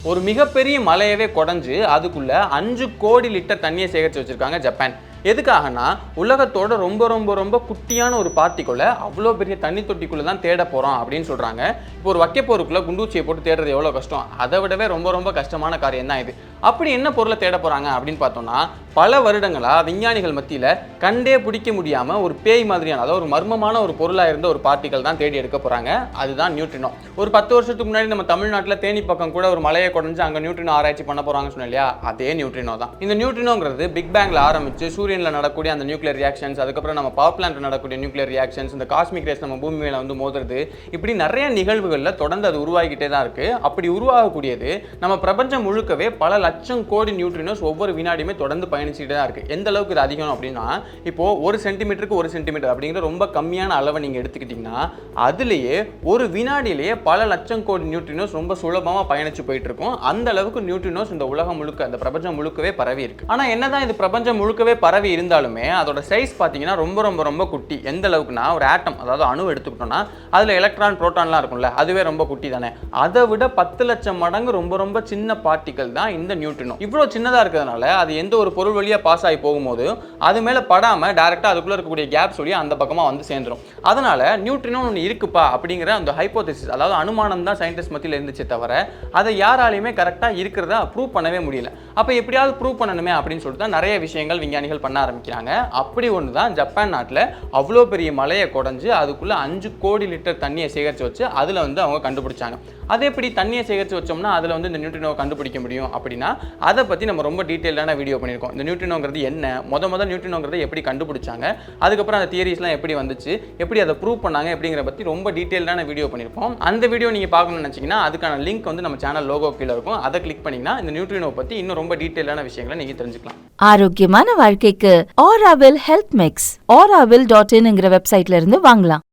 ஒரு மிகப்பெரிய மலையவே கொடைஞ்சு அதுக்குள்ள 5 கோடி லிட்டர் தண்ணியை சேகரித்து வச்சிருக்காங்க ஜப்பான். எதுக்காகனா உலகத்தோட ரொம்ப ரொம்ப ரொம்ப குட்டியான ஒரு பார்ட்டிக்குள்ள அவ்வளோ பெரிய தண்ணி தொட்டிக்குள்ள தான் தேட போகிறோம் அப்படின்னு சொல்கிறாங்க. இப்போ ஒரு வைக்கப்போருக்குள்ள குண்டூச்சியை போட்டு தேடுறது எவ்வளோ கஷ்டம், அதை விடவே ரொம்ப ரொம்ப கஷ்டமான காரியம் தான் இது. அப்படி என்ன பொருளை தேட போகிறாங்க அப்படின்னு பார்த்தோம்னா, பல வருடங்களாக விஞ்ஞானிகள் மத்தியில் கண்டே பிடிக்க முடியாமல் ஒரு பேய் மாதிரியான, அதாவது ஒரு மர்மமான ஒரு பொருளாக இருந்த ஒரு பார்ட்டிகள் தான் தேடி எடுக்க போகிறாங்க. அதுதான் நியூட்ரினோ. ஒரு 10 வருஷத்துக்கு முன்னாடி நம்ம தமிழ்நாட்டில் தேனி பக்கம் கூட ஒரு மலையை கொடைஞ்சு அங்கே நியூட்ரினோ ஆராய்ச்சி பண்ண போகிறாங்கன்னு சொன்னோம் இல்லையா, அதே நியூட்ரினோ தான். இந்த நியூட்ரினோங்கிறது பிக் பேங்கில் ஆரம்பிச்சு சூரியனில் நடக்கக்கூடிய அந்த நியூக்ளியர் ரியாக்ஷன்ஸ், அதுக்கப்புறம் நம்ம பவர் பிளான்ட் நடக்கக்கூடிய நியூக்ளியர் ரியாக்ஷன்ஸ், இந்த காஸ்மிக் ரேஸ் நம்ம பூமி மேலே வந்து மோதுறது, இப்படி நிறைய நிகழ்வுகளில் தொடர்ந்து அது உருவாகிக்கிட்டே தான் இருக்குது. அப்படி உருவாகக்கூடியது நம்ம பிரபஞ்சம் முழுக்கவே பல லட்சம் கோடி நியூட்ரினோஸ் ஒவ்வொரு வினாடியுமே தொடர்ந்து பயணிச்சுட்டே தான் இருக்குது. எந்த அளவுக்கு இது அதிகம் அப்படின்னா, இப்போது 1 சென்டிமீட்டருக்கு 1 சென்டிமீட்டர் அப்படிங்கிற ரொம்ப கம்மியான அளவை நீங்கள் எடுத்துக்கிட்டிங்கன்னா, அதுலேயே ஒரு வினாடியிலேயே பல லட்சம் கோடி நியூட்ரினோஸ் ரொம்ப சுலபமாக பயணிச்சு போயிட்டு இருக்கும். அந்த அளவுக்கு நியூட்ரினோஸ் இந்த உலகம் முழுக்க, இந்த பிரபஞ்சம் முழுக்கவே பரவி இருக்கு. ஆனால் என்னதான் இது பிரபஞ்சம் முழுக்கவே பரவி இருந்தாலுமே அதோட சைஸ் பார்த்தீங்கன்னா ரொம்ப ரொம்ப ரொம்ப குட்டி. எந்த அளவுக்குனா, ஒரு ஆட்டம், அதாவது அணு எடுத்துக்கிட்டோம்னா அதில் எலக்ட்ரான் புரோட்டான்லாம் இருக்கும்ல, அதுவே ரொம்ப குட்டி தானே. அதை விட 10 லட்சம் மடங்கு ரொம்ப ரொம்ப சின்ன பார்ட்டிகல் தான் இந்த நியூட்ரினோ. இவ்வளோ சின்னதாக இருக்கிறதுனால அது எந்த ஒரு பொருள் வழியாக பாஸ் ஆகி போகும்போது அது மேலே படாமல் டேரெக்டாக அதுக்குள்ளே இருக்கக்கூடிய கேப்ஸ் வழியாக அந்த பக்கமாக வந்து சேர்ந்துடும். அதனால நியூட்ரினோ ஒன்று இருக்குப்பா அப்படிங்கிற அந்த ஹைப்போதெசிஸ், அதாவது அனுமானம் தான் சயின்டிஸ்ட் மத்தியில் இருந்துச்சே தவிர அதை யாராலையுமே கரெக்டாக இருக்கிறதா ப்ரூவ் பண்ணவே முடியல. அப்போ எப்படியாவது ப்ரூவ் பண்ணணுமே அப்படின்னு சொல்லிட்டு தான் நிறைய விஷயங்கள் விஞ்ஞானிகள் பண்ண ஆரம்பிக்கிறாங்க. அப்படி ஒன்று தான் ஜப்பான் நாட்டில் அவ்வளோ பெரிய மலையை கொடைஞ்சு அதுக்குள்ளே 5 கோடி லிட்டர் தண்ணியை சேகரித்து வச்சு அதில் வந்து அவங்க கண்டுபிடிச்சாங்க. அதே எப்படி தண்ணியை சேகரித்து வச்சோம்னா அதில் வந்து இந்த நியூட்ரினோவை கண்டுபிடிக்க முடியும் அப்படின்னா, அதை பற்றி நம்ம ரொம்ப டீட்டெயிலான வீடியோ பண்ணியிருக்கோம். இந்த நியூட்ரினோங்கிறது என்ன, முத நியூட்ரினோங்கிறத எப்படி கண்டுபிடிச்சாங்க, அதுக்கப்புறம் அந்த தியரிஸ்லாம் எப்படி வந்துச்சு, எப்படி அதை ப்ரூவ் பண்ணாங்க அப்படிங்கிற பற்றி ரொம்ப டீட்டெயிலான வீடியோ பண்ணியிருப்போம். அந்த வீடியோ நீங்கள் பார்க்கணும்னு நினச்சிங்கன்னா அதுக்கான லிங்க் வந்து நம்ம சேனல் லோகோ கீழே இருக்கும். அதை கிளிக் பண்ணிங்கன்னா இந்த நியூட்ரினோ பற்றி இன்னும் ரொம்ப டீட்டெயிலான விஷயங்களை நீங்கள் தெரிஞ்சுக்கலாம். ஆரோக்கியமான வாழ்க்கைக்கு ஆராவில் ஹெல்த் மிக்ஸ் auravil.in வெப்சைட்ல இருந்து வாங்கலாம்.